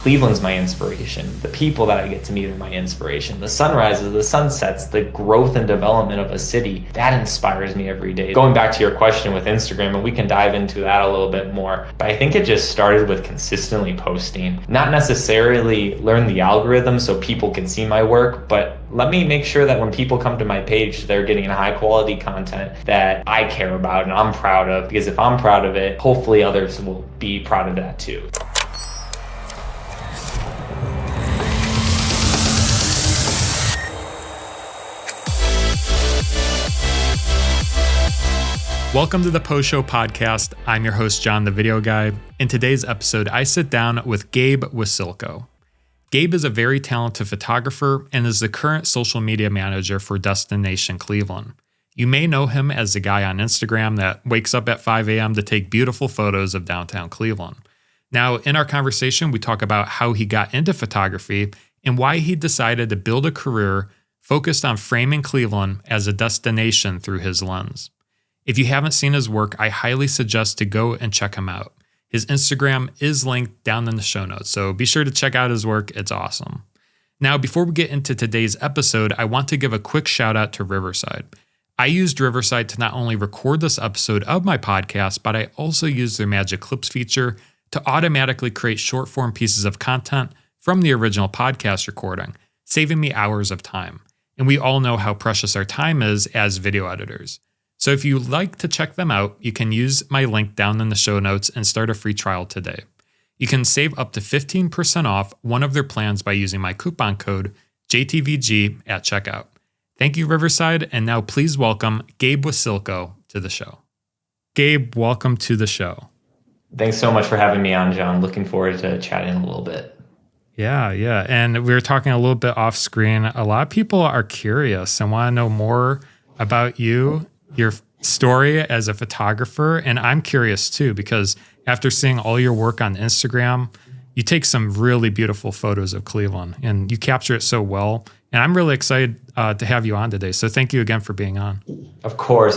Cleveland's my inspiration. The people that I get to meet are my inspiration. The sunrises, the sunsets, the growth and development of a city, that inspires me every day. Going back to your question with Instagram, and we can dive into that a little bit more, but I think it just started with consistently posting. Not necessarily learn the algorithm so people can see my work, but let me make sure that when people come to my page, they're getting high quality content that I care about and I'm proud of, because if I'm proud of it, hopefully others will be proud of that too. Welcome to the Post Show podcast. I'm your host, John, the video guy. In today's episode, I sit down with Gabe Wasylko. Gabe is a very talented photographer and is the current social media manager for Destination Cleveland. You may know him as the guy on Instagram that wakes up at 5 a.m. to take beautiful photos of downtown Cleveland. Now, in our conversation, we talk about how he got into photography and why he decided to build a career focused on framing Cleveland as a destination through his lens. If you haven't seen his work, I highly suggest to go and check him out. His Instagram is linked down in the show notes, so be sure to check out his work. It's awesome. Now, before we get into today's episode, I want to give a quick shout out to Riverside. I used Riverside to not only record this episode of my podcast, but I also used their Magic Clips feature to automatically create short form pieces of content from the original podcast recording, saving me hours of time. And we all know how precious our time is as video editors. So if you'd like to check them out, you can use my link down in the show notes and start a free trial today. You can save up to 15% off one of their plans by using my coupon code JTVG at checkout. Thank you, Riverside, and now please welcome Gabe Wasylko to the show. Gabe, welcome to the show. Thanks so much for having me on, John. Looking forward to chatting a little bit. Yeah. And we were talking a little bit off screen. A lot of people are curious and want to know more about you, your story as a photographer. And I'm curious too, because after seeing all your work on Instagram, you take some really beautiful photos of Cleveland and you capture it so well. And I'm really excited to have you on today. So thank you again for being on. Of course.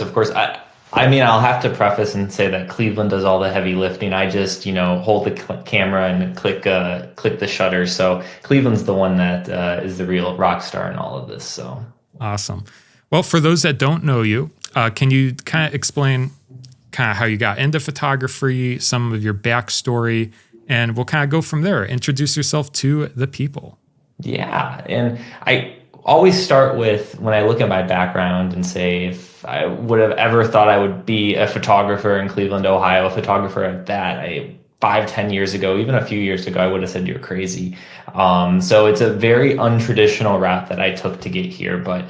I mean, I'll have to preface and say that Cleveland does all the heavy lifting. I just, hold the camera and click the shutter. So Cleveland's the one that is the real rock star in all of this. So awesome. Well, for those that don't know you, can you kind of explain how you got into photography, some of your backstory, and we'll kind of go from there. Introduce yourself to the people. Yeah, and I always start with, when I look at my background and say, if I would have ever thought I would be a photographer in Cleveland, Ohio, a photographer at that, 5-10 years ago, even a few years ago, I would have said you're crazy. So it's a very untraditional route that I took to get here, but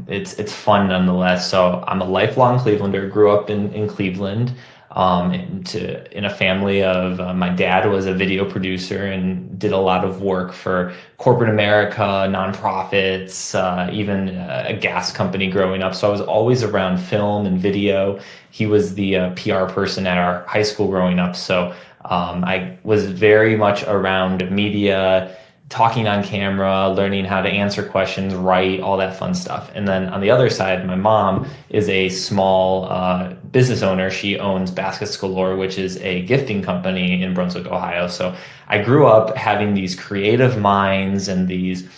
it's fun nonetheless. So I'm a lifelong Clevelander, grew up in Cleveland, in a family of, my dad was a video producer and did a lot of work for corporate America, nonprofits, even a gas company growing up. So I was always around film and video. He was the PR person at our high school growing up. So I was very much around media, talking on camera, learning how to answer questions, write, all that fun stuff. And then on the other side, my mom is a small business owner. She owns Baskets Galore, which is a gifting company in Brunswick, Ohio. So I grew up having these creative minds and these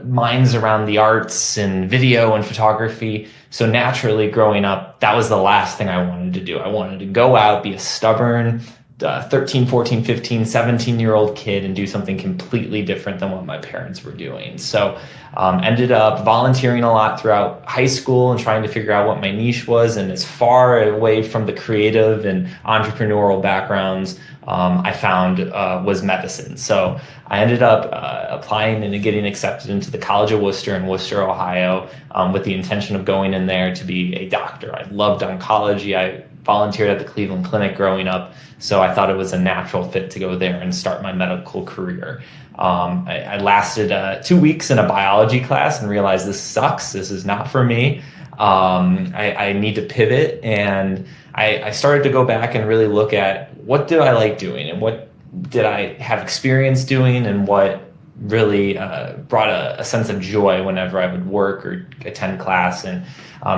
minds around the arts and video and photography. So naturally, growing up, that was the last thing I wanted to do. I wanted to go out, be a stubborn 13, 14, 15, 17-year-old kid and do something completely different than what my parents were doing. So ended up volunteering a lot throughout high school and trying to figure out what my niche was. And as far away from the creative and entrepreneurial backgrounds I found was medicine. So I ended up applying and getting accepted into the College of Worcester in Worcester, Ohio, with the intention of going in there to be a doctor. I loved oncology. I volunteered at the Cleveland Clinic growing up, so I thought it was a natural fit to go there and start my medical career. I lasted 2 weeks in a biology class and realized this sucks. This is not for me. I need to pivot, and I started to go back and really look at what did I like doing and what did I have experience doing and what really brought a sense of joy whenever I would work or attend class. And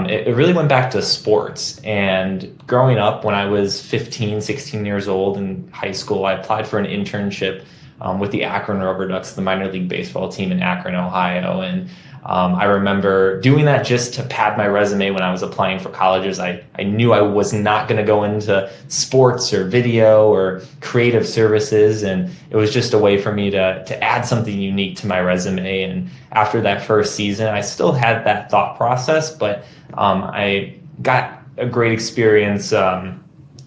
it really went back to sports. And growing up, when I was 15, 16 years old in high school, I applied for an internship with the Akron Rubber Ducks, the minor league baseball team in Akron, Ohio. And I remember doing that just to pad my resume when I was applying for colleges. I knew I was not going to go into sports or video or creative services. And it was just a way for me to add something unique to my resume. And after that first season, I still had that thought process, but I got a great experience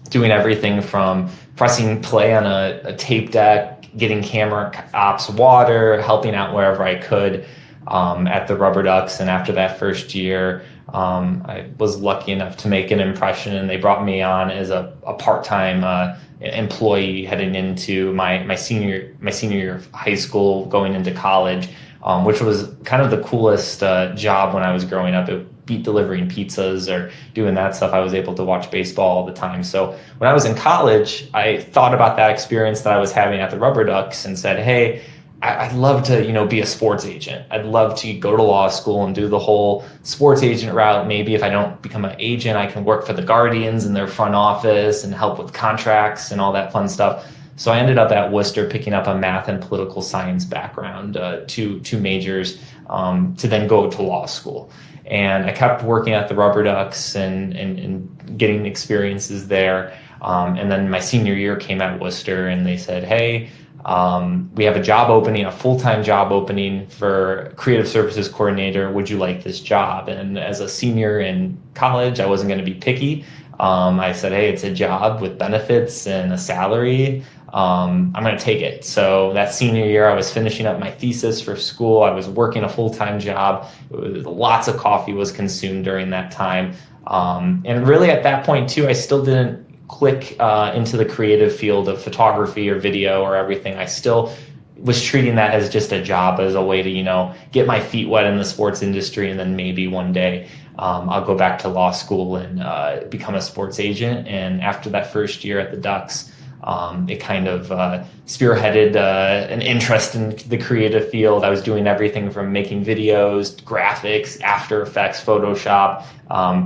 doing everything from pressing play on a tape deck, getting camera ops water, helping out wherever I could at the Rubber Ducks. And after that first year, I was lucky enough to make an impression, and they brought me on as a part-time employee heading into my senior year of high school, going into college, which was kind of the coolest job when I was growing up. It beat delivering pizzas or doing that stuff. I was able to watch baseball all the time. So when I was in college, I thought about that experience that I was having at the Rubber Ducks and said, hey, I'd love to, be a sports agent. I'd love to go to law school and do the whole sports agent route. Maybe if I don't become an agent, I can work for the Guardians in their front office and help with contracts and all that fun stuff. So I ended up at Worcester picking up a math and political science background, two majors, to then go to law school. And I kept working at the Rubber Ducks and getting experiences there. And then my senior year came at Worcester, and they said, hey, we have a job opening, a full-time job opening for creative services coordinator. Would you like this job? And as a senior in college, I wasn't going to be picky. I said, hey, it's a job with benefits and a salary. I'm going to take it. So that senior year, I was finishing up my thesis for school. I was working a full-time job. Lots of coffee was consumed during that time. And really at that point too, I still didn't click into the creative field of photography or video or everything. I still was treating that as just a job, as a way to, get my feet wet in the sports industry. And then maybe one day I'll go back to law school and become a sports agent. And after that first year at the Ducks, it kind of spearheaded an interest in the creative field. I was doing everything from making videos, graphics, After Effects, Photoshop,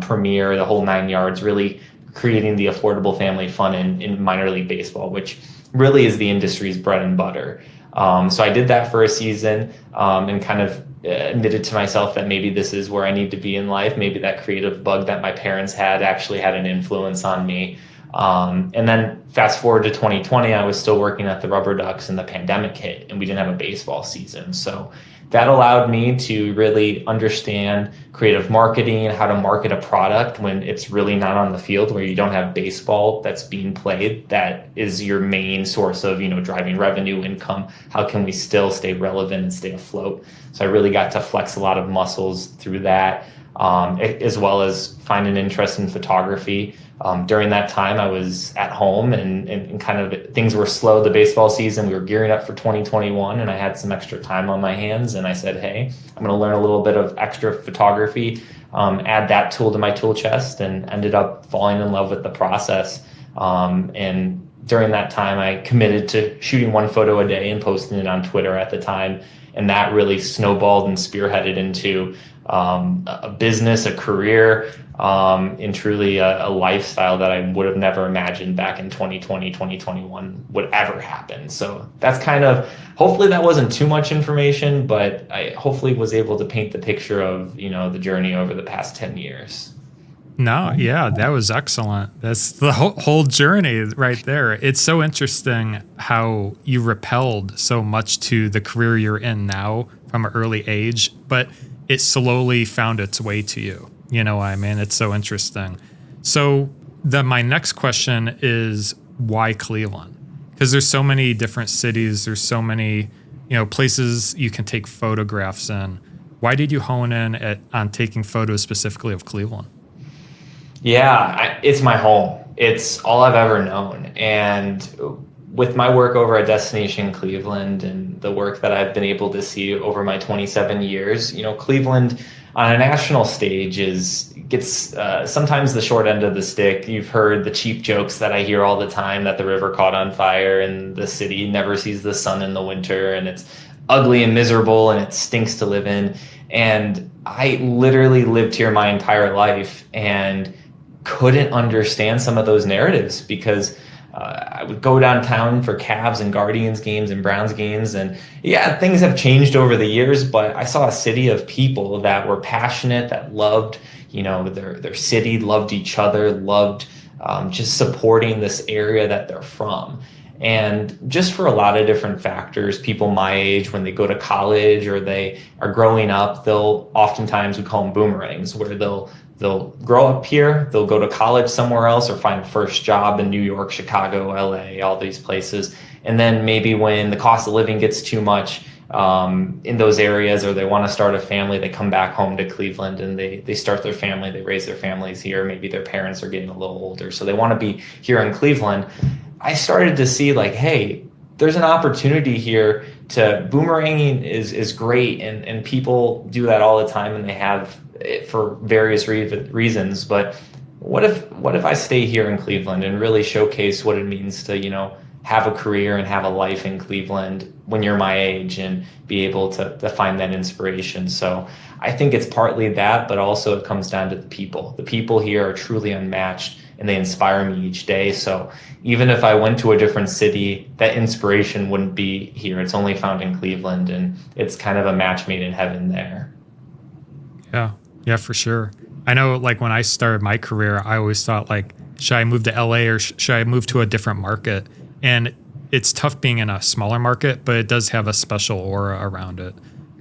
Premiere, the whole 9 yards, really creating the affordable family fun in minor league baseball, which really is the industry's bread and butter. So I did that for a season and kind of admitted to myself that maybe this is where I need to be in life. Maybe that creative bug that my parents had actually had an influence on me. And then fast forward to 2020, I was still working at the Rubber Ducks and the pandemic hit and we didn't have a baseball season. So that allowed me to really understand creative marketing, how to market a product when it's really not on the field, where you don't have baseball that's being played. That is your main source of, driving revenue, income. How can we still stay relevant and stay afloat? So I really got to flex a lot of muscles through that, as well as find an interest in photography. During that time, I was at home and kind of things were slow. The baseball season, we were gearing up for 2021, and I had some extra time on my hands. And I said, hey, I'm going to learn a little bit of extra photography, add that tool to my tool chest, and ended up falling in love with the process. And during that time, I committed to shooting one photo a day and posting it on Twitter at the time. And that really snowballed and spearheaded into a business, a career, and truly a lifestyle that I would have never imagined back in 2020, 2021 would ever happen. So that's kind of, hopefully that wasn't too much information, but I hopefully was able to paint the picture of, the journey over the past 10 years. No, yeah, that was excellent. That's the whole journey right there. It's so interesting how you repelled so much to the career you're in now from an early age, but it slowly found its way to you. It's so interesting. So my next question is, why Cleveland? Because there's so many different cities. There's so many, places you can take photographs in. Why did you hone in on taking photos specifically of Cleveland? Yeah, it's my home. It's all I've ever known. And with my work over at Destination Cleveland and the work that I've been able to see over my 27 years, Cleveland on a national stage gets sometimes the short end of the stick. You've heard the cheap jokes that I hear all the time, that the river caught on fire and the city never sees the sun in the winter, and it's ugly and miserable and it stinks to live in. And I literally lived here my entire life and couldn't understand some of those narratives because I would go downtown for Cavs and Guardians games and Browns games. And yeah, things have changed over the years, but I saw a city of people that were passionate, that loved, their city, loved each other, loved just supporting this area that they're from. And just for a lot of different factors, people my age, when they go to college or they are growing up, they'll oftentimes, we call them boomerangs, where they'll grow up here, they'll go to college somewhere else or find a first job in New York, Chicago, LA, all these places. And then maybe when the cost of living gets too much in those areas, or they want to start a family, they come back home to Cleveland and they start their family, they raise their families here. Maybe their parents are getting a little older, so they want to be here in Cleveland. I started to see like, hey, there's an opportunity here to boomeranging is great. And people do that all the time and they have it for various reasons. But what if I stay here in Cleveland and really showcase what it means to, have a career and have a life in Cleveland when you're my age and be able to find that inspiration. So I think it's partly that, but also it comes down to the people. The people here are truly unmatched and they inspire me each day. So even if I went to a different city, that inspiration wouldn't be here. It's only found in Cleveland, and it's kind of a match made in heaven there. Yeah, for sure. I know, like, when I started my career, I always thought, like, should I move to LA or should I move to a different market? And it's tough being in a smaller market, but it does have a special aura around it.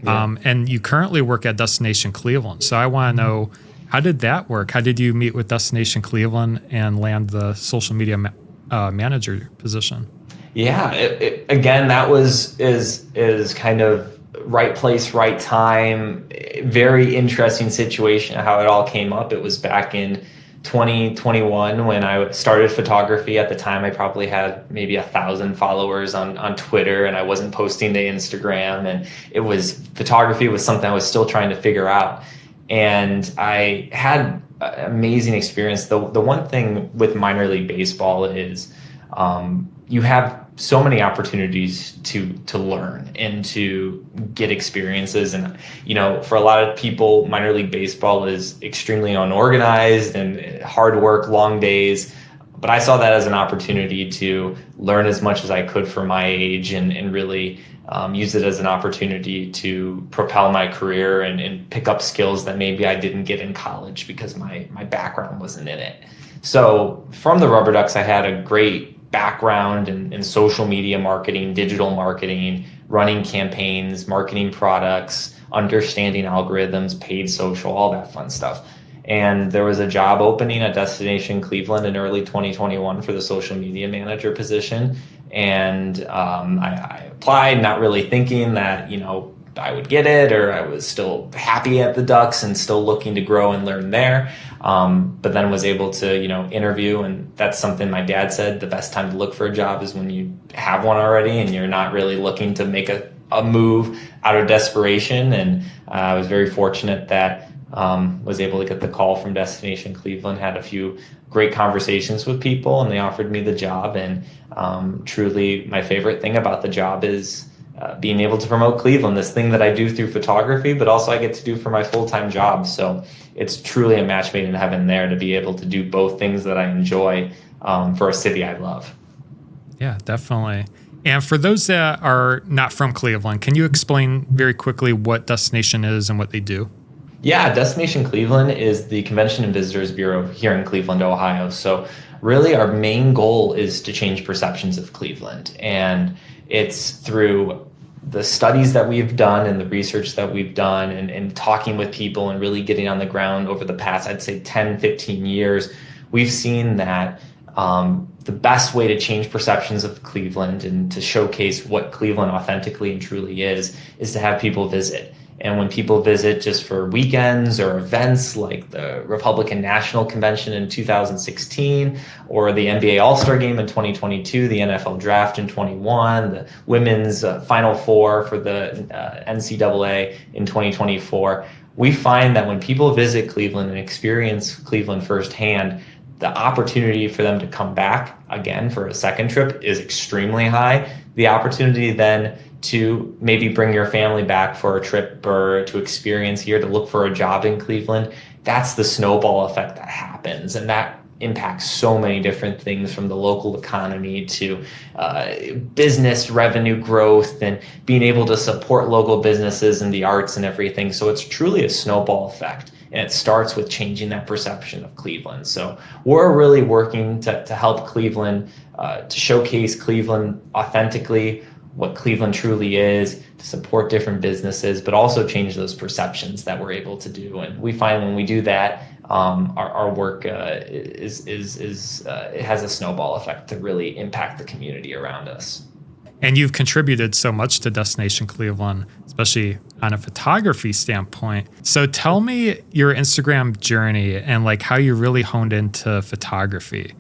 Yeah. And you currently work at Destination Cleveland. So I want to know, how did that work? How did you meet with Destination Cleveland and land the social media manager position? Yeah, again, that is kind of right place, right time. Very interesting situation how it all came up. It was back in 2021 when I started photography. At the time, I probably had maybe 1,000 followers on Twitter, and I wasn't posting to Instagram. And photography was something I was still trying to figure out. And I had an amazing experience. The one thing with minor league baseball is you have so many opportunities to learn and to get experiences. And, for a lot of people, minor league baseball is extremely unorganized and hard work, long days. But I saw that as an opportunity to learn as much as I could for my age and really use it as an opportunity to propel my career and pick up skills that maybe I didn't get in college because my background wasn't in it. So from the Rubber Ducks, I had a great background in social media marketing, digital marketing, running campaigns, marketing products, understanding algorithms, paid social, all that fun stuff. And there was a job opening at Destination Cleveland in early 2021 for the social media manager position. And I applied, not really thinking that, I would get it, or I was still happy at the Ducks and still looking to grow and learn there. But then was able to, interview. And that's something my dad said, the best time to look for a job is when you have one already and you're not really looking to make a move out of desperation. And I was very fortunate that was able to get the call from Destination Cleveland, had a few great conversations with people, and they offered me the job. And truly my favorite thing about the job is being able to promote Cleveland, this thing that I do through photography, but also I get to do for my full-time job. So it's truly a match made in heaven there to be able to do both things that I enjoy for a city I love. Yeah, definitely. And for those that are not from Cleveland, can you explain very quickly what Destination is and what they do? Yeah, Destination Cleveland is the Convention and Visitors Bureau here in Cleveland, Ohio. So really our main goal is to change perceptions of Cleveland. And it's through the studies that we've done and the research that we've done and talking with people and really getting on the ground over the past, I'd say 10, 15 years, we've seen that the best way to change perceptions of Cleveland and to showcase what Cleveland authentically and truly is to have people visit. And when people visit just for weekends or events like the Republican National Convention in 2016, or the NBA All-Star Game in 2022, the NFL Draft in 21, the Women's Final Four for the NCAA in 2024, we find that when people visit Cleveland and experience Cleveland firsthand, the opportunity for them to come back again for a second trip is extremely high. the opportunity then to maybe bring your family back for a trip or to experience here, to look for a job in Cleveland, that's the snowball effect that happens. And that impacts so many different things, from the local economy to business revenue growth and being able to support local businesses and the arts and everything. So it's truly a snowball effect. And it starts with changing that perception of Cleveland. So we're really working to help Cleveland, to showcase Cleveland authentically, what Cleveland truly is, to support different businesses, but also change those perceptions that we're able to do. And we find when we do that, our work it has a snowball effect to really impact the community around us. And you've contributed so much to Destination Cleveland, especially on a photography standpoint. So tell me your Instagram journey and like how you really honed into photography.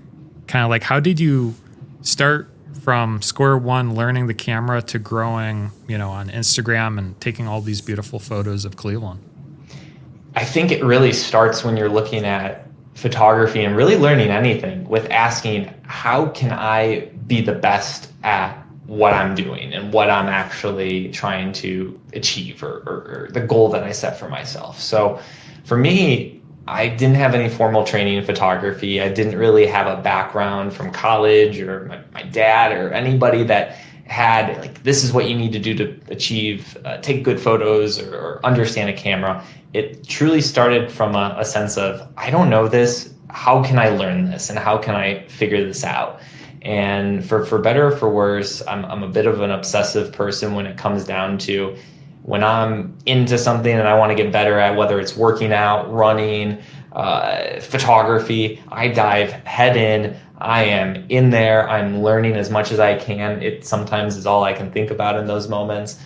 Kind of like, how did you start from square one, learning the camera, to growing, on Instagram and taking all these beautiful photos of Cleveland? I think it really starts when you're looking at photography and really learning anything with asking, how can I be the best at what I'm doing and what I'm actually trying to achieve, or the goal that I set for myself. So for me, I didn't have any formal training in photography. I didn't really have a background from college or my dad or anybody that had like, this is what you need to do to achieve, take good photos or understand a camera. It truly started from a sense of, I don't know this. How can I learn this? And how can I figure this out? And for better or for worse, I'm a bit of an obsessive person when it comes down to, when I'm into something and I want to get better at, whether it's working out, running, photography, I dive head in. I am in there. I'm learning as much as I can. It sometimes is all I can think about in those moments.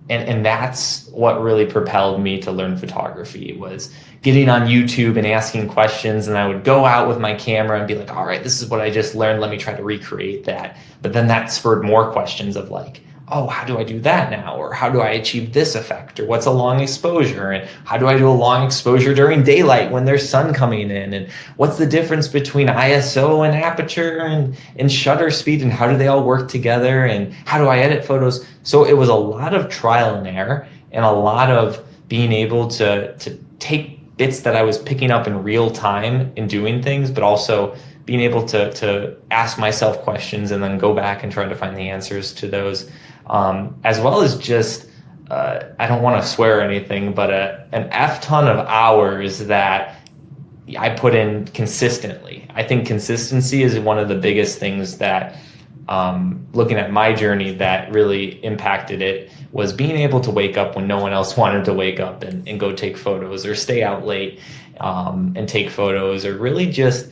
And that's what really propelled me to learn photography, was getting on YouTube and asking questions. And I would go out with my camera and be like, all right, this is what I just learned. Let me try to recreate that. But then that spurred more questions of like, oh, how do I do that now? Or how do I achieve this effect? Or what's a long exposure? And how do I do a long exposure during daylight when there's sun coming in? And what's the difference between ISO and aperture and shutter speed? And how do they all work together? And how do I edit photos? So it was a lot of trial and error, and a lot of being able to take bits that I was picking up in real time in doing things, but also being able to ask myself questions and then go back and try to find the answers to those. As well as just, I don't want to swear or anything, but an F ton of hours that I put in consistently. I think consistency is one of the biggest things that, looking at my journey, that really impacted it, was being able to wake up when no one else wanted to wake up and go take photos, or stay out late and take photos, or really just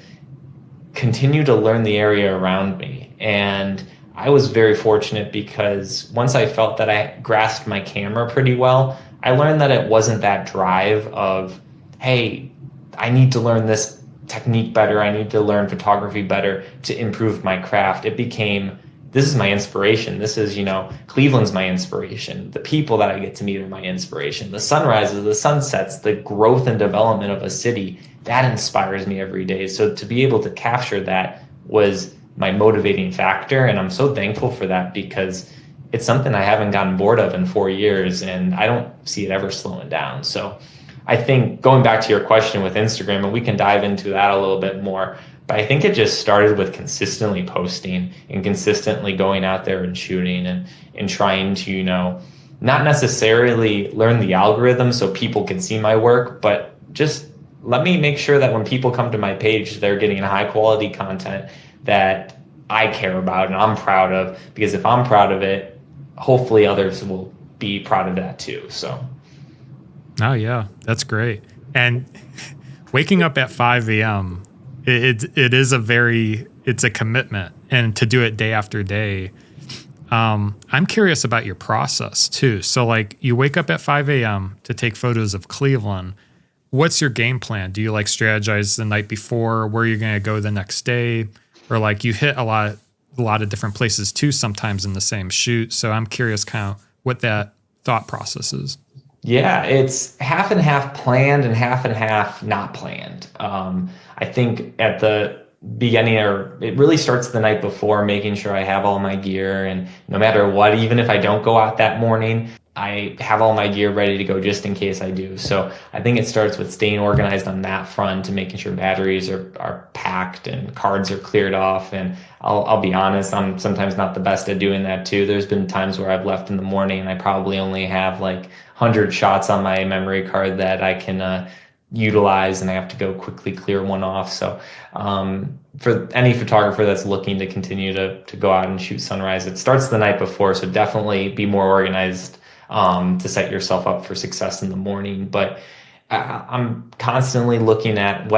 continue to learn the area around me. And I was very fortunate, because once I felt that I grasped my camera pretty well, I learned that it wasn't that drive of, hey, I need to learn this technique better, I need to learn photography better to improve my craft. It became, this is my inspiration. This is, Cleveland's my inspiration. The people that I get to meet are my inspiration. The sunrises, the sunsets, the growth and development of a city, that inspires me every day. So to be able to capture that was my motivating factor. And I'm so thankful for that, because it's something I haven't gotten bored of in 4 years, and I don't see it ever slowing down. So I think, going back to your question with Instagram, and we can dive into that a little bit more, but I think it just started with consistently posting and consistently going out there and shooting and trying to, not necessarily learn the algorithm so people can see my work, but just let me make sure that when people come to my page, they're getting high quality content that I care about and I'm proud of, because if I'm proud of it, hopefully others will be proud of that too. So. Oh yeah, that's great. And waking up at 5 a.m., it's a commitment, and to do it day after day. I'm curious about your process too. So like, you wake up at 5 a.m. to take photos of Cleveland. What's your game plan? Do you like strategize the night before where you're going to go the next day? Or like, you hit a lot of different places too, sometimes in the same shoot. So I'm curious kind of what that thought process is. Yeah, it's half and half planned and half not planned. I think at the beginning, or it really starts the night before, making sure I have all my gear. And no matter what, even if I don't go out that morning, I have all my gear ready to go just in case I do. So I think it starts with staying organized on that front and making sure batteries are packed and cards are cleared off. And I'll be honest, I'm sometimes not the best at doing that too. There's been times where I've left in the morning and I probably only have like 100 shots on my memory card that I can utilize, and I have to go quickly clear one off. So for any photographer that's looking to continue to go out and shoot sunrise, it starts the night before. So definitely be more organized to set yourself up for success in the morning. But I'm constantly looking at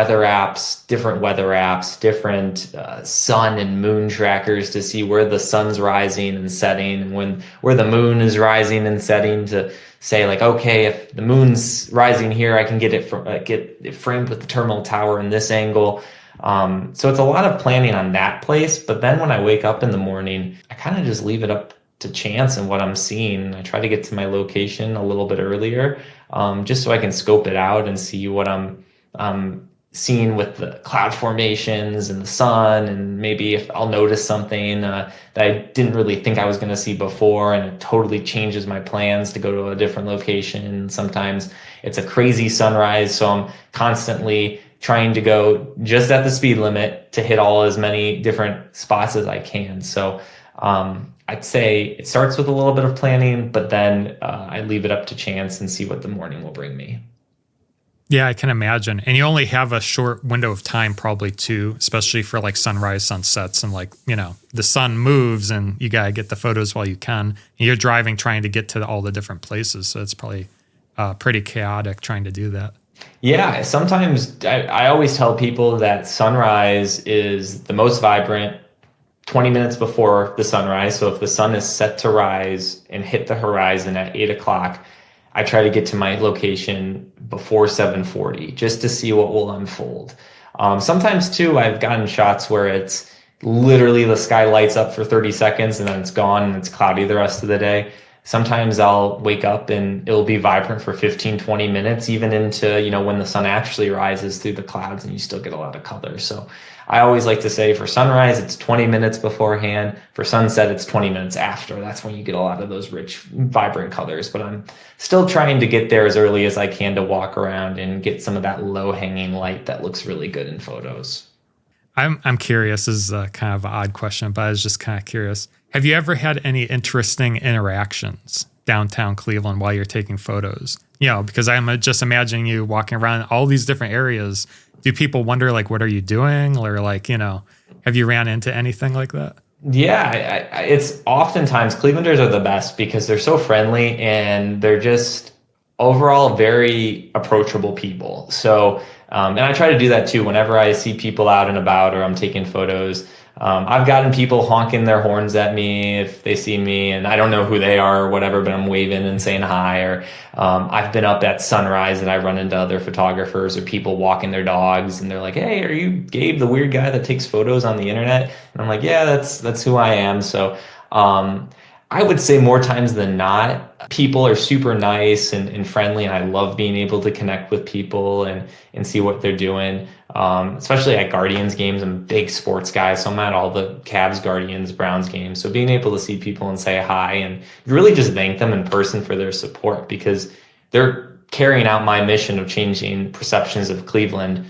different weather apps, different sun and moon trackers to see where the sun's rising and setting, and where the moon is rising and setting, to say like, okay, if the moon's rising here, I can get it framed with the terminal tower in this angle. So it's a lot of planning on that place. But then when I wake up in the morning, I kind of just leave it up to chance and what I'm seeing. I try to get to my location a little bit earlier, just so I can scope it out and see what I'm seeing with the cloud formations and the sun, and maybe if I'll notice something that I didn't really think I was going to see before, and it totally changes my plans to go to a different location. Sometimes it's a crazy sunrise, so I'm constantly trying to go just at the speed limit to hit as many different spots as I can. So I'd say it starts with a little bit of planning, but then I leave it up to chance and see what the morning will bring me. Yeah, I can imagine. And you only have a short window of time probably too, especially for like sunrise, sunsets, and like, the sun moves and you got to get the photos while you can. And you're driving, trying to get to all the different places. So it's probably pretty chaotic trying to do that. Yeah, sometimes I always tell people that sunrise is the most vibrant 20 minutes before the sunrise. So if the sun is set to rise and hit the horizon at 8 o'clock, I try to get to my location before 7:40 just to see what will unfold. Sometimes too, I've gotten shots where it's literally the sky lights up for 30 seconds and then it's gone and it's cloudy the rest of the day. Sometimes I'll wake up and it'll be vibrant for 15, 20 minutes, even into, when the sun actually rises through the clouds and you still get a lot of color. So I always like to say for sunrise, it's 20 minutes beforehand. For sunset, it's 20 minutes after. That's when you get a lot of those rich, vibrant colors. But I'm still trying to get there as early as I can to walk around and get some of that low-hanging light that looks really good in photos. I'm curious. This is a kind of an odd question, but I was just kind of curious. Have you ever had any interesting interactions downtown Cleveland while you're taking photos? Because I'm just imagining you walking around all these different areas. Do people wonder, like, what are you doing? Or like, have you ran into anything like that? Yeah, it's oftentimes Clevelanders are the best because they're so friendly and they're just overall very approachable people. So, and I try to do that too whenever I see people out and about or I'm taking photos. I've gotten people honking their horns at me if they see me and I don't know who they are or whatever, but I'm waving and saying hi. Or I've been up at sunrise and I run into other photographers or people walking their dogs and they're like, "Hey, are you Gabe, the weird guy that takes photos on the internet?" And I'm like, "Yeah, that's who I am." So I would say more times than not, people are super nice and friendly, and I love being able to connect with people and see what they're doing. Especially at Guardians games, I'm a big sports guy, so I'm at all the Cavs, Guardians, Browns games. So being able to see people and say hi and really just thank them in person for their support, because they're carrying out my mission of changing perceptions of Cleveland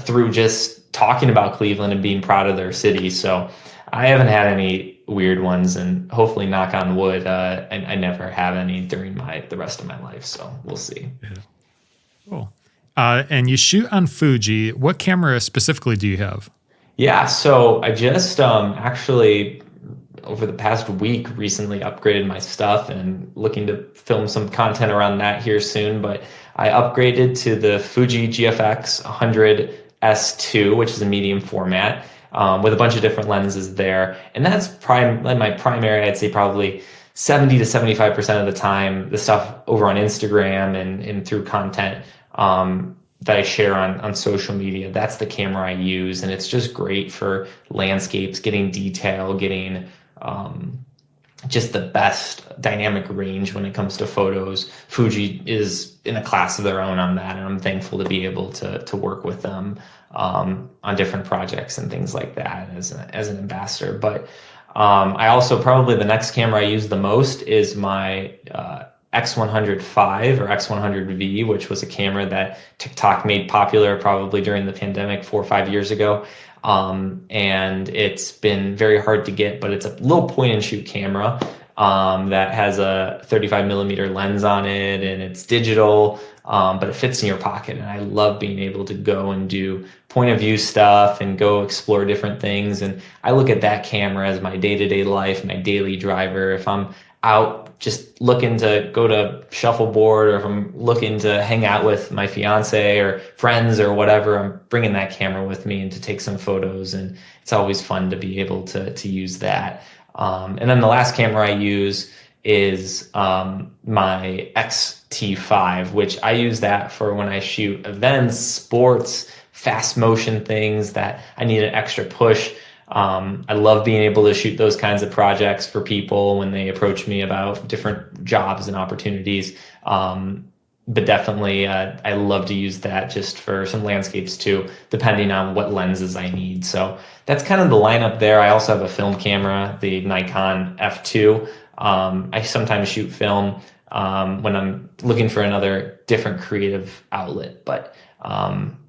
through just talking about Cleveland and being proud of their city. So I haven't had any weird ones, and hopefully, knock on wood, I never have any during the rest of my life. So we'll see. Yeah. Cool. And you shoot on Fuji. What camera specifically do you have? Yeah, so I just actually over the past week recently upgraded my stuff and looking to film some content around that here soon. But I upgraded to the Fuji GFX 100S2, which is a medium format. With a bunch of different lenses there. And that's my primary, I'd say probably 70 to 75% of the time, the stuff over on Instagram and through content that I share on social media, that's the camera I use. And it's just great for landscapes, getting detail, getting just the best dynamic range when it comes to photos. Fuji is in a class of their own on that, and I'm thankful to be able to work with them on different projects and things like that as an ambassador. But I also, probably the next camera I use the most is my X100V or X100V, which was a camera that TikTok made popular probably during the pandemic 4 or 5 years ago. And it's been very hard to get, but it's a little point and shoot camera that has a 35 millimeter lens on it, and it's digital, but it fits in your pocket. And I love being able to go and do point of view stuff and go explore different things. And I look at that camera as my day-to-day life, my daily driver. If I'm out just looking to go to shuffleboard, or if I'm looking to hang out with my fiance or friends or whatever, I'm bringing that camera with me and to take some photos. And it's always fun to be able to use that. And then the last camera I use is my XT5, which I use that for when I shoot events, sports, fast motion things that I need an extra push. I love being able to shoot those kinds of projects for people when they approach me about different jobs and opportunities. But definitely, I love to use that just for some landscapes too, depending on what lenses I need. So that's kind of the lineup there. I also have a film camera, the Nikon F2. I sometimes shoot film when I'm looking for another different creative outlet, but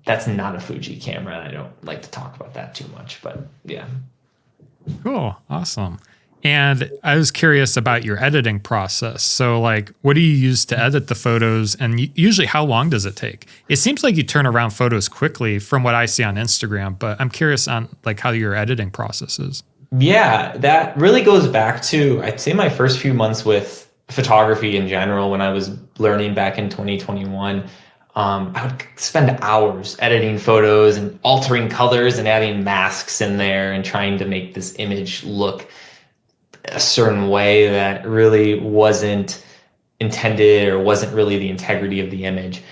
that's not a Fuji camera, and I don't like to talk about that too much, but yeah. Cool. Awesome. And I was curious about your editing process. So like, what do you use to edit the photos? And usually how long does it take? It seems like you turn around photos quickly from what I see on Instagram, but I'm curious on like how your editing process is. Yeah, that really goes back to, I'd say, my first few months with photography in general. When I was learning back in 2021, I would spend hours editing photos and altering colors and adding masks in there and trying to make this image look a certain way that really wasn't intended or wasn't really the integrity of the image.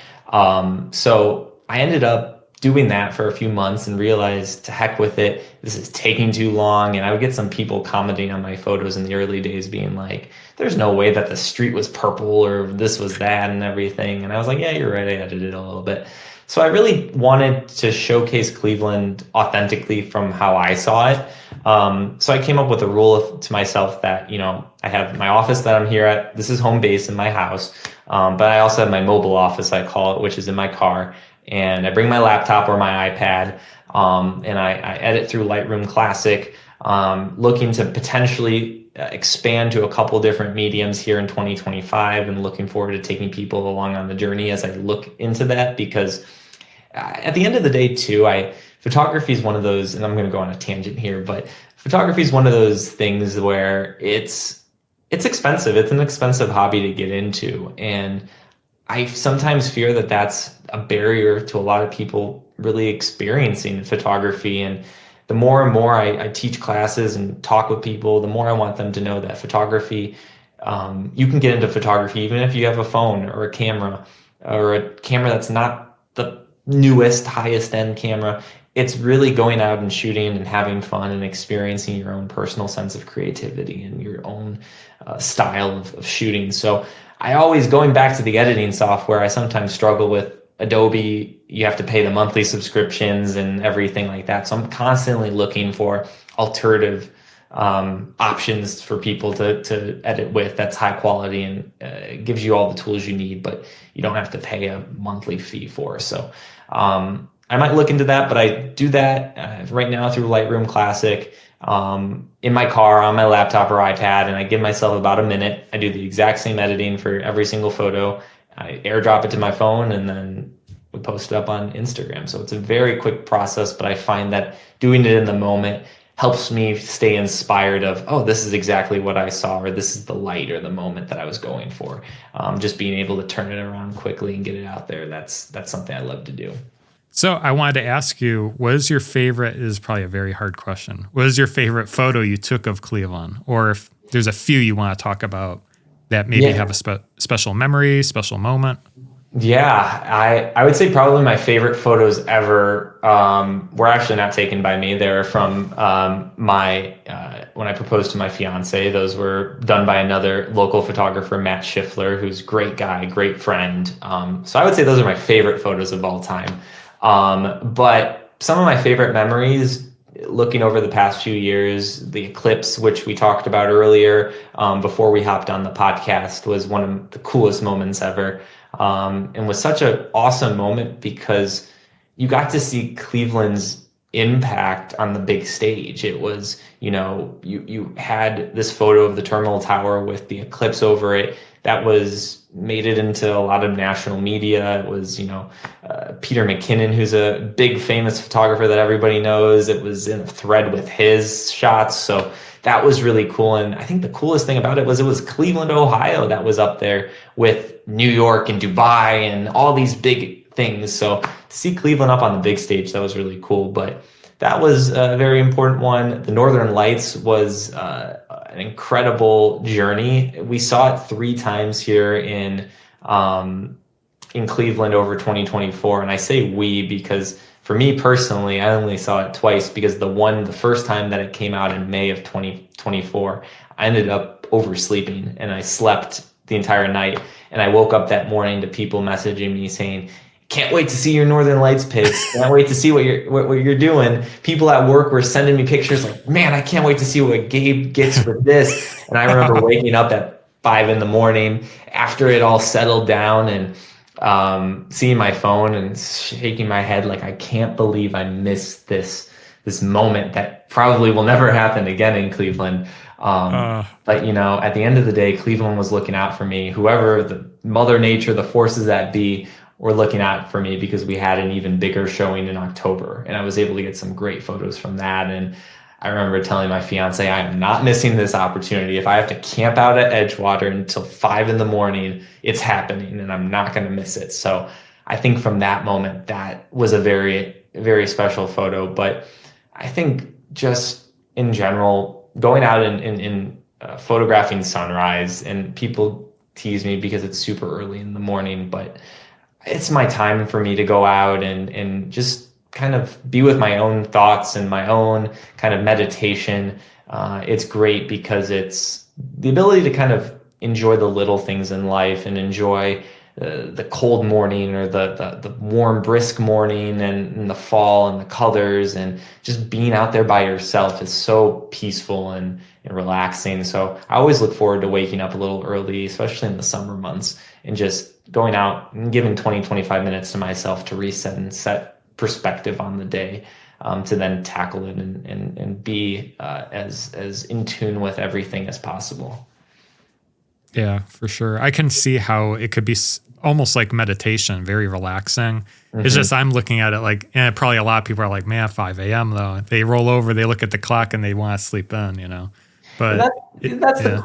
So I ended up doing that for a few months and realized, to heck with it, this is taking too long. And I would get some people commenting on my photos in the early days being like, there's no way that the street was purple or this was that and everything. And I was like, yeah, you're right, I edited a little bit. So I really wanted to showcase Cleveland authentically from how I saw it. So I came up with a rule to myself that, I have my office that I'm here at. This is home base in my house. But I also have my mobile office, I call it, which is in my car. And I bring my laptop or my iPad, and I edit through Lightroom Classic, looking to potentially expand to a couple different mediums here in 2025, and looking forward to taking people along on the journey as I look into that. Because at the end of the day too, photography is one of those, and I'm going to go on a tangent here, but photography is one of those things where it's expensive. It's an expensive hobby to get into. And I sometimes fear that that's a barrier to a lot of people really experiencing photography. And the more and more I teach classes and talk with people, the more I want them to know that photography, you can get into photography even if you have a phone or a camera that's not the newest, highest end camera. It's really going out and shooting and having fun and experiencing your own personal sense of creativity and your own style of shooting. So I always, going back to the editing software, I sometimes struggle with Adobe. You have to pay the monthly subscriptions and everything like that. So I'm constantly looking for alternative options for people to edit with that's high quality and gives you all the tools you need, but you don't have to pay a monthly fee for. So I might look into that, but I do that right now through Lightroom Classic in my car, on my laptop or iPad, and I give myself about a minute. I do the exact same editing for every single photo. I airdrop it to my phone, and then we post it up on Instagram. So it's a very quick process, but I find that doing it in the moment helps me stay inspired of, oh, this is exactly what I saw, or this is the light or the moment that I was going for. Just being able to turn it around quickly and get it out there, that's something I love to do. So I wanted to ask you, what is your favorite, is probably a very hard question. What is your favorite photo you took of Cleveland? Or if there's a few you want to talk about that maybe have a special memory, special moment? Yeah, I would say probably my favorite photos ever were actually not taken by me. They were from my when I proposed to my fiance. Those were done by another local photographer, Matt Schiffler, who's a great guy, great friend. So I would say those are my favorite photos of all time. But some of my favorite memories, looking over the past few years, the eclipse, which we talked about earlier before we hopped on the podcast, was one of the coolest moments ever, and was such an awesome moment because you got to see Cleveland's impact on the big stage. It was, you had this photo of the Terminal Tower with the eclipse over it that was made it into a lot of national media. It was, Peter McKinnon, who's a big famous photographer that everybody knows. It was in a thread with his shots. So that was really cool. And I think the coolest thing about it was Cleveland, Ohio that was up there with New York and Dubai and all these big things. So to see Cleveland up on the big stage, that was really cool. But that was a very important one. The Northern Lights was an incredible journey. We saw it 3 times here in Cleveland over 2024. And I say we because for me personally, I only saw it twice because the first time that it came out in May of 2024, I ended up oversleeping and I slept the entire night. And I woke up that morning to people messaging me saying, can't wait to see your Northern Lights pics. Can't wait to see what you're doing. People at work were sending me pictures like, man, I can't wait to see what Gabe gets with this. And I remember waking up at 5 a.m. after it all settled down and seeing my phone and shaking my head like I can't believe I missed this moment that probably will never happen again in Cleveland. But at the end of the day, Cleveland was looking out for me. Whoever the Mother Nature, the forces that be, were looking out for me because we had an even bigger showing in October, and I was able to get some great photos from that. And I remember telling my fiance, I am not missing this opportunity. If I have to camp out at Edgewater until 5 a.m, it's happening, and I'm not going to miss it. So I think from that moment, that was a very, very special photo. But I think just in general, going out and photographing sunrise, and people tease me because it's super early in the morning, but it's my time for me to go out and just kind of be with my own thoughts and my own kind of meditation. It's great because it's the ability to kind of enjoy the little things in life and enjoy the cold morning or the warm, brisk morning and the fall and the colors, and just being out there by yourself is so peaceful and relaxing. So I always look forward to waking up a little early, especially in the summer months, and just going out and giving 20-25 minutes to myself to reset and set perspective on the day, to then tackle it and be as in tune with everything as possible. Yeah, for sure. I can see how it could be almost like meditation, very relaxing. Mm-hmm. It's just I'm looking at it like, and probably a lot of people are like, man, 5 a.m. though. They roll over, they look at the clock, and they want to sleep in, But that's the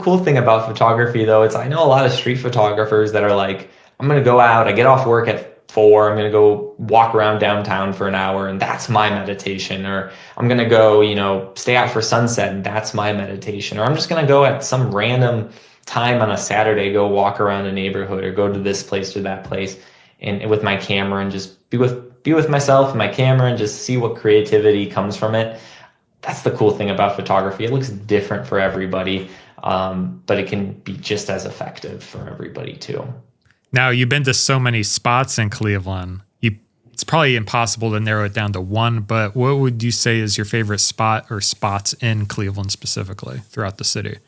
cool thing about photography, though. I know a lot of street photographers that are like, I'm going to go out, I get off work at 4, I'm going to go walk around downtown for an hour, and that's my meditation. Or I'm going to go, stay out for sunset, and that's my meditation. Or I'm just going to go at some random time on a Saturday, go walk around a neighborhood or go to this place or that place and with my camera and just be with myself and my camera and just see what creativity comes from it. That's the cool thing about photography. It looks different for everybody, but it can be just as effective for everybody too. Now, you've been to so many spots in Cleveland. It's probably impossible to narrow it down to one, but what would you say is your favorite spot or spots in Cleveland specifically throughout the city?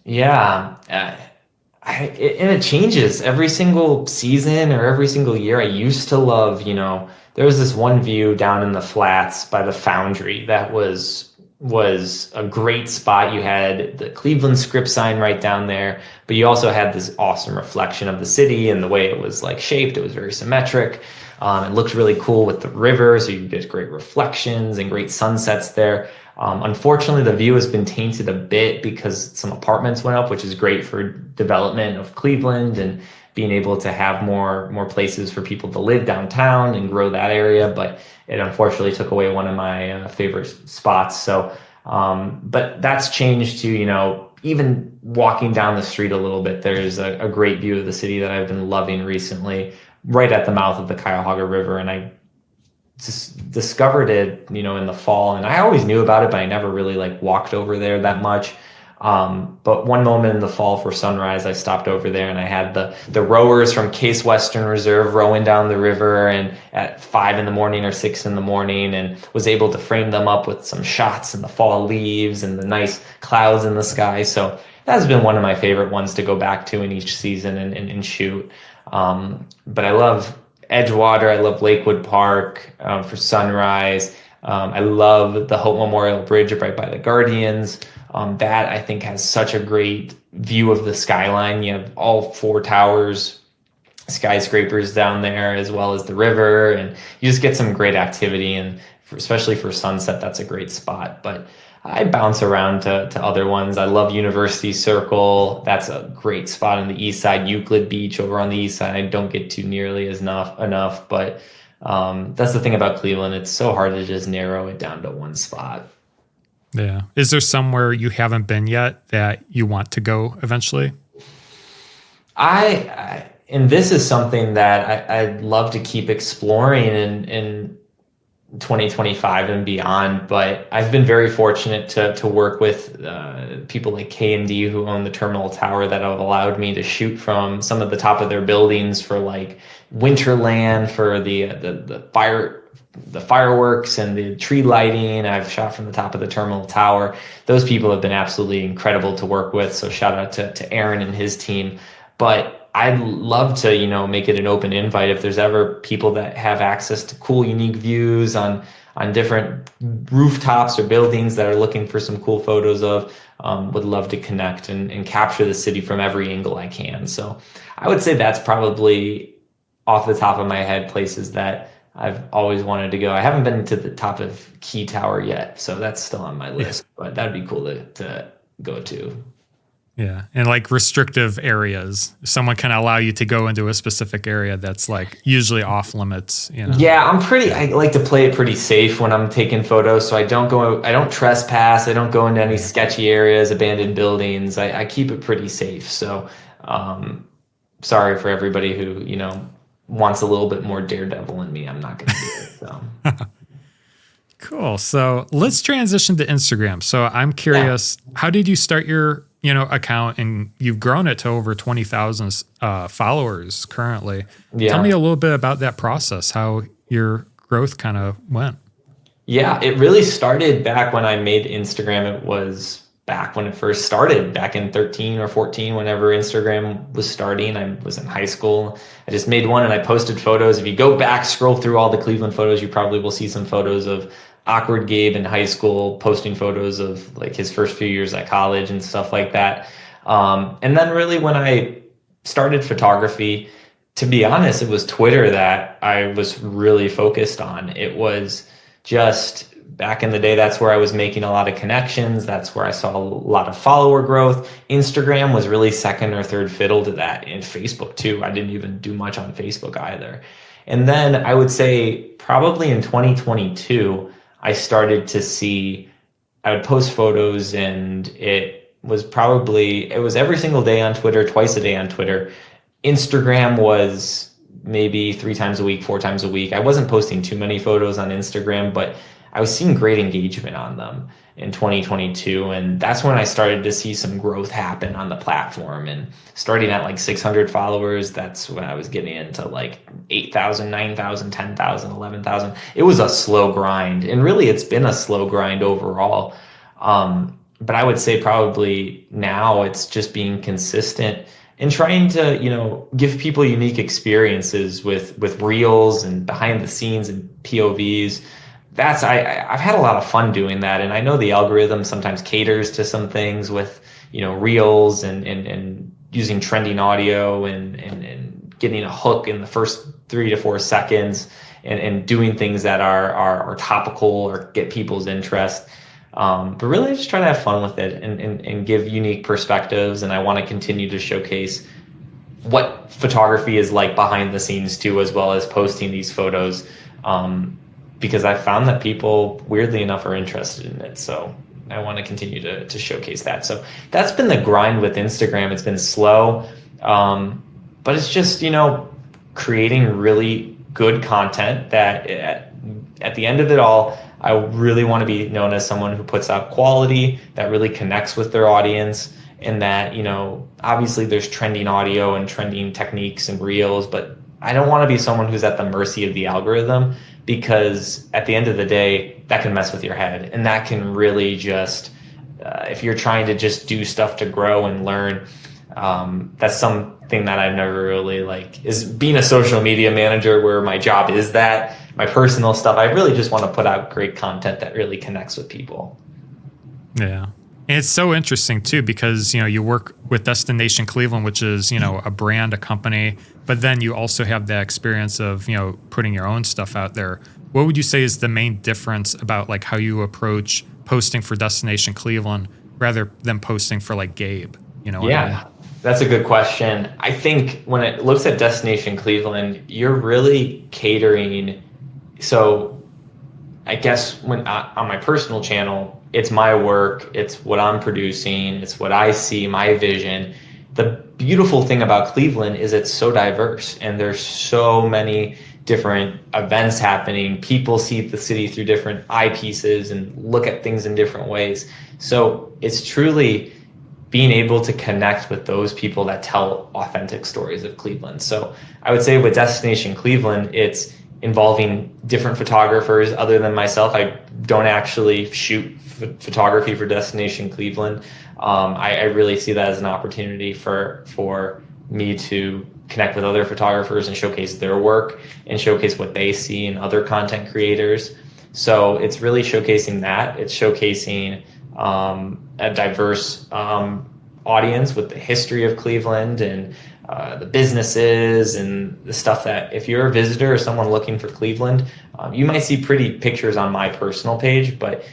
Yeah, and it changes every single season or every single year. I used to love, there was this one view down in the flats by the Foundry that was a great spot. You had the Cleveland script sign right down there, but you also had this awesome reflection of the city and the way it was like shaped. It was very symmetric. It looked really cool with the river, so you get great reflections and great sunsets there. Unfortunately, the view has been tainted a bit because some apartments went up, which is great for development of Cleveland and being able to have more places for people to live downtown and grow that area. But it unfortunately took away one of my favorite spots. So, but that's changed to, even walking down the street a little bit, there's a great view of the city that I've been loving recently, right at the mouth of the Cuyahoga River. And I just discovered it, in the fall, and I always knew about it, but I never really like walked over there that much. But one moment in the fall for sunrise, I stopped over there and I had the rowers from Case Western Reserve rowing down the river and at 5 in the morning or 6 in the morning, and was able to frame them up with some shots and the fall leaves and the nice clouds in the sky. So that's been one of my favorite ones to go back to in each season and shoot. But I love Edgewater. I love Lakewood Park for sunrise. I love the Hope Memorial Bridge right by the Guardians. That I think has such a great view of the skyline. You have all 4 towers, skyscrapers down there, as well as the river, and you just get some great activity. And especially for sunset, that's a great spot. But I bounce around to other ones. I love University Circle. That's a great spot on the east side. Euclid Beach over on the east side, I don't get to nearly enough. But that's the thing about Cleveland. It's so hard to just narrow it down to one spot. Yeah. Is there somewhere you haven't been yet that you want to go eventually? And this is something that I'd love to keep exploring in 2025 and beyond, but I've been very fortunate to work with people like K&D who own the Terminal Tower that have allowed me to shoot from some of the top of their buildings for like Winterland, for the fireworks and the tree lighting. I've shot from the top of the Terminal Tower. Those people have been absolutely incredible to work with. So shout out to Aaron and his team. But I'd love to, make it an open invite if there's ever people that have access to cool, unique views on different rooftops or buildings that are looking for some cool photos of. Would love to connect and capture the city from every angle I can. So I would say that's probably off the top of my head places that I've always wanted to go. I haven't been to the top of Key Tower yet, so that's still on my list, but that'd be cool to go to. Yeah. And like restrictive areas, someone can allow you to go into a specific area that's like usually off limits, Yeah, I like to play it pretty safe when I'm taking photos. So I don't trespass. I don't go into any sketchy areas, abandoned buildings. I keep it pretty safe. So, sorry for everybody who, wants a little bit more daredevil in me. I'm not going to do it. So. Cool. So let's transition to Instagram. So I'm curious, how did you start your, account? And you've grown it to over 20,000 followers currently. Yeah. Tell me a little bit about that process, how your growth kind of went. Yeah, it really started back when I made Instagram. It was back when it first started, back in 13 or 14, whenever Instagram was starting. I was in high school. I just made one and I posted photos. If you go back, scroll through all the Cleveland photos, you probably will see some photos of awkward Gabe in high school posting photos of like his first few years at college and stuff like that. And then really when I started photography, to be honest, it was Twitter that I was really focused on. It was just back in the day, that's where I was making a lot of connections. That's where I saw a lot of follower growth. Instagram was really second or third fiddle to that, and Facebook too. I didn't even do much on Facebook either. And then I would say probably in 2022, I started to see, I would post photos and it was every single day on Twitter, twice a day on Twitter. Instagram was maybe 3 times a week, 4 times a week. I wasn't posting too many photos on Instagram, but I was seeing great engagement on them in 2022. And that's when I started to see some growth happen on the platform. And starting at like 600 followers, that's when I was getting into like 8,000, 9,000, 10,000, 11,000. It was a slow grind. And really, it's been a slow grind overall. But I would say probably now it's just being consistent and trying to, give people unique experiences with reels and behind the scenes and POVs. I've had a lot of fun doing that. And I know the algorithm sometimes caters to some things with, reels and using trending audio and getting a hook in the first 3 to 4 seconds and doing things that are topical or get people's interest. But really I just try to have fun with it and give unique perspectives. And I want to continue to showcase what photography is like behind the scenes too, as well as posting these photos. Because I found that people, weirdly enough, are interested in it. So I want to continue to showcase that. So that's been the grind with Instagram. It's been slow, but it's just, creating really good content that at the end of it all, I really want to be known as someone who puts out quality that really connects with their audience. And that, obviously there's trending audio and trending techniques and reels, but I don't want to be someone who's at the mercy of the algorithm, because at the end of the day, that can mess with your head. And that can really just, if you're trying to just do stuff to grow and learn, that's something that I've never really is being a social media manager where my job is that. My personal stuff, I really just want to put out great content that really connects with people. Yeah. And it's so interesting too, because, you work with Destination Cleveland, which is, a brand, a company, but then you also have that experience of, putting your own stuff out there. What would you say is the main difference about how you approach posting for Destination Cleveland rather than posting for Gabe? Yeah, that's a good question. I think when it looks at Destination Cleveland, you're really catering. So I guess when on my personal channel, it's my work, it's what I'm producing, it's what I see, my vision. The beautiful thing about Cleveland is it's so diverse, and there's so many different events happening. People see the city through different eyepieces and look at things in different ways. So it's truly being able to connect with those people that tell authentic stories of Cleveland. So I would say with Destination Cleveland, it's involving different photographers other than myself. I don't actually shoot photography for Destination Cleveland. I really see that as an opportunity for me to connect with other photographers and showcase their work and showcase what they see in other content creators. So it's really showcasing that. It's showcasing a diverse audience with the history of Cleveland and the businesses and the stuff that if you're a visitor or someone looking for Cleveland, you might see pretty pictures on my personal page, but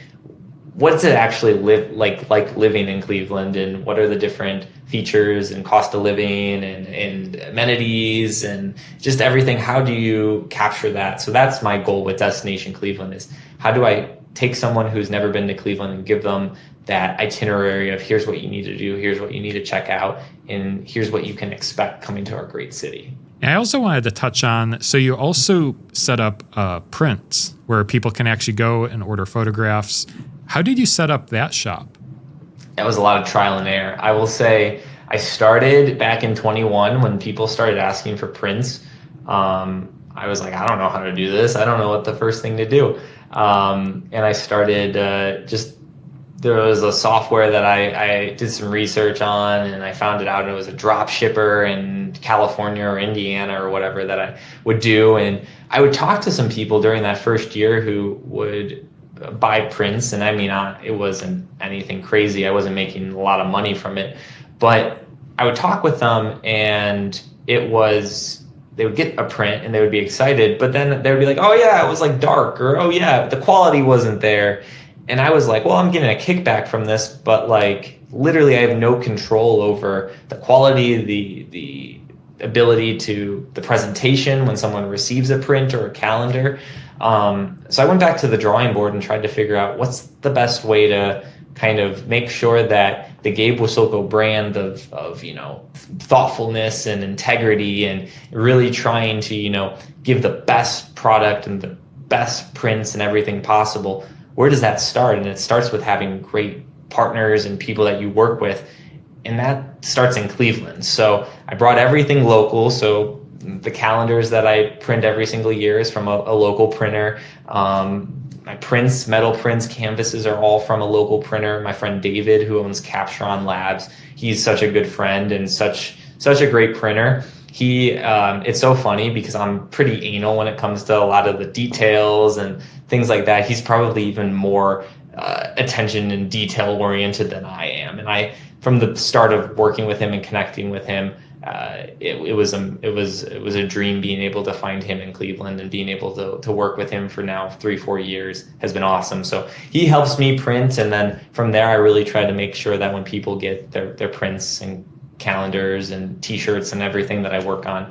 what's it actually like living in Cleveland, and what are the different features and cost of living and amenities and just everything? How do you capture that? So that's my goal with Destination Cleveland, is how do I take someone who's never been to Cleveland and give them that itinerary of here's what you need to do, here's what you need to check out, and here's what you can expect coming to our great city. And I also wanted to touch on, so you also set up prints where people can actually go and order photographs. How did you set up that shop? That was a lot of trial and error. I will say I started back in 21 when people started asking for prints. I was like, I don't know how to do this. I don't know what the first thing to do. And I started there was a software that I did some research on, and I found it out, and it was a drop shipper in California or Indiana or whatever that I would do. And I would talk to some people during that first year who would buy prints. And I mean, it wasn't anything crazy. I wasn't making a lot of money from it, but I would talk with them, and they would get a print and they would be excited, but then they would be like, oh yeah, it was dark, or oh yeah, the quality wasn't there. And I was like, well, I'm getting a kickback from this, but literally I have no control over the quality, the ability to the presentation when someone receives a print or a calendar. So I went back to the drawing board and tried to figure out what's the best way to kind of make sure that the Gabe Wasylko brand of thoughtfulness and integrity and really trying to, give the best product and the best prints and everything possible. Where does that start? And it starts with having great partners and people that you work with. And that starts in Cleveland. So I brought everything local. So the calendars that I print every single year is from a local printer. My prints, metal prints, canvases are all from a local printer. My friend David, who owns Capturon Labs, he's such a good friend and such a great printer. It's so funny because I'm pretty anal when it comes to a lot of the details and things like that. He's probably even more attention and detail oriented than I am. And from the start of working with him and connecting with him, it was a dream being able to find him in Cleveland, and being able to work with him for now 3-4 years has been awesome. So he helps me print, and then from there I really try to make sure that when people get their prints and calendars and t-shirts and everything that I work on,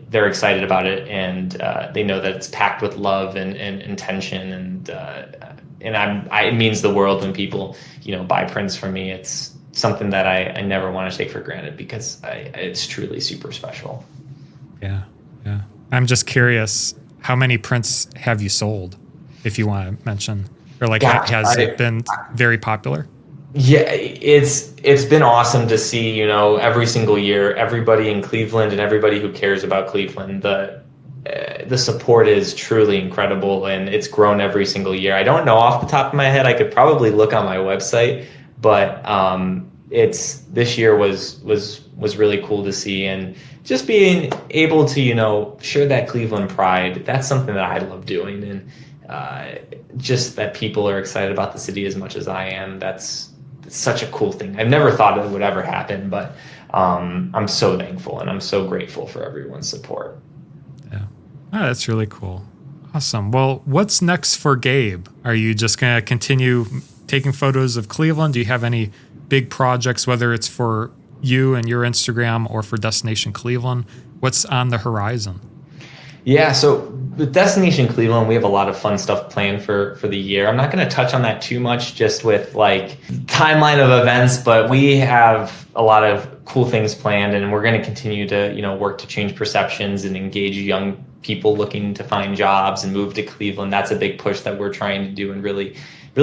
they're excited about it, and they know that it's packed with love and intention, and it means the world when people, buy prints from me. It's something that I never want to take for granted because it's truly super special. Yeah. Yeah. I'm just curious, how many prints have you sold, if you want to mention, or like, has it been very popular? Yeah, it's been awesome to see, every single year, everybody in Cleveland and everybody who cares about Cleveland, the support is truly incredible, and it's grown every single year. I don't know off the top of my head. I could probably look on my website, but this year was really cool to see, and just being able to share that Cleveland pride. That's something that I love doing, and just that people are excited about the city as much as I am. That's such a cool thing. I've never thought it would ever happen, but I'm so thankful and I'm so grateful for everyone's support. Yeah. Oh, that's really cool. Awesome. Well, what's next for Gabe? Are you just going to continue taking photos of Cleveland? Do you have any big projects, whether it's for you and your Instagram or for Destination Cleveland? What's on the horizon? Yeah, so with Destination Cleveland, we have a lot of fun stuff planned for the year. I'm not going to touch on that too much just with like timeline of events, but we have a lot of cool things planned, and we're going to continue to, work to change perceptions and engage young people looking to find jobs and move to Cleveland. That's a big push that we're trying to do, and really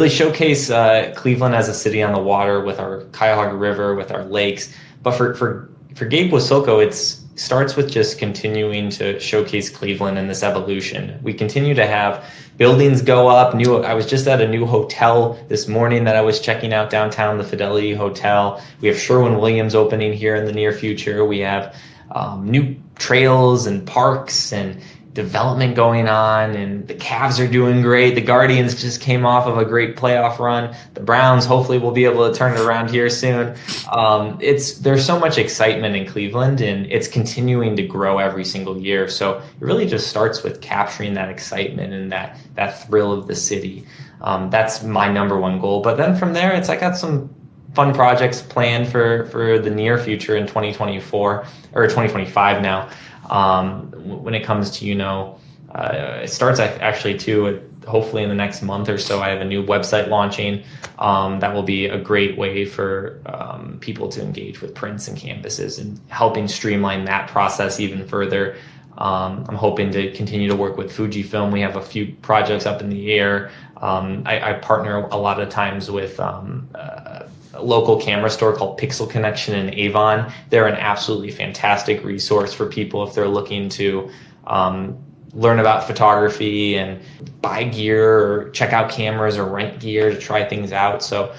showcase Cleveland as a city on the water with our Cuyahoga River, with our lakes. But for Gabe Wasylko, it starts with just continuing to showcase Cleveland and this evolution. We continue to have buildings go up. I was just at a new hotel this morning that I was checking out downtown, the Fidelity Hotel. We have Sherwin-Williams opening here in the near future. We have new trails and parks and development going on, and the Cavs are doing great. The Guardians just came off of a great playoff run. The Browns hopefully will be able to turn it around here soon. There's so much excitement in Cleveland, and it's continuing to grow every single year. So it really just starts with capturing that excitement and that thrill of the city. That's my number one goal. But then from there, I got some fun projects planned for the near future in 2024 or 2025 now. When it comes to, it starts actually too, hopefully in the next month or so, I have a new website launching that will be a great way for people to engage with prints and canvases and helping streamline that process even further. I'm hoping to continue to work with Fujifilm. We have a few projects up in the air. I partner a lot of times with a local camera store called Pixel Connection in Avon. They're an absolutely fantastic resource for people if they're looking to learn about photography and buy gear or check out cameras or rent gear to try things out. So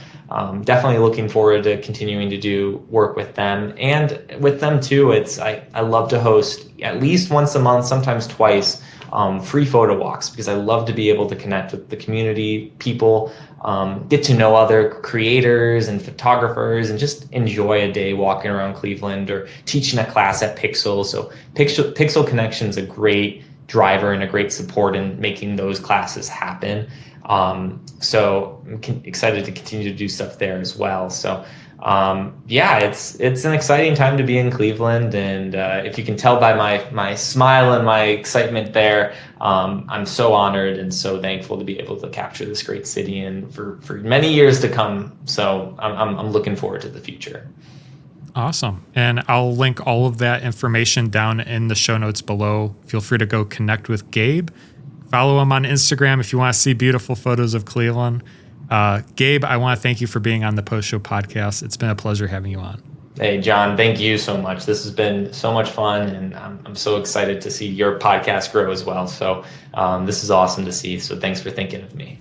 definitely looking forward to continuing to do work with them. And with them too, I love to host at least once a month, sometimes twice, free photo walks, because I love to be able to connect with the community, people, get to know other creators and photographers, and just enjoy a day walking around Cleveland or teaching a class at Pixel. So Pixel Connection is a great driver and a great support in making those classes happen. So I'm excited to continue to do stuff there as well. So it's an exciting time to be in Cleveland, and if you can tell by my smile and my excitement there, I'm so honored and so thankful to be able to capture this great city and for many years to come. So I'm looking forward to the future. Awesome. And I'll link all of that information down in the show notes below. Feel free to go connect with Gabe. Follow him on Instagram if you want to see beautiful photos of Cleveland. Gabe, I want to thank you for being on the Post Show podcast. It's been a pleasure having you on. Hey, John, thank you so much. This has been so much fun, and I'm so excited to see your podcast grow as well. So this is awesome to see. So thanks for thinking of me.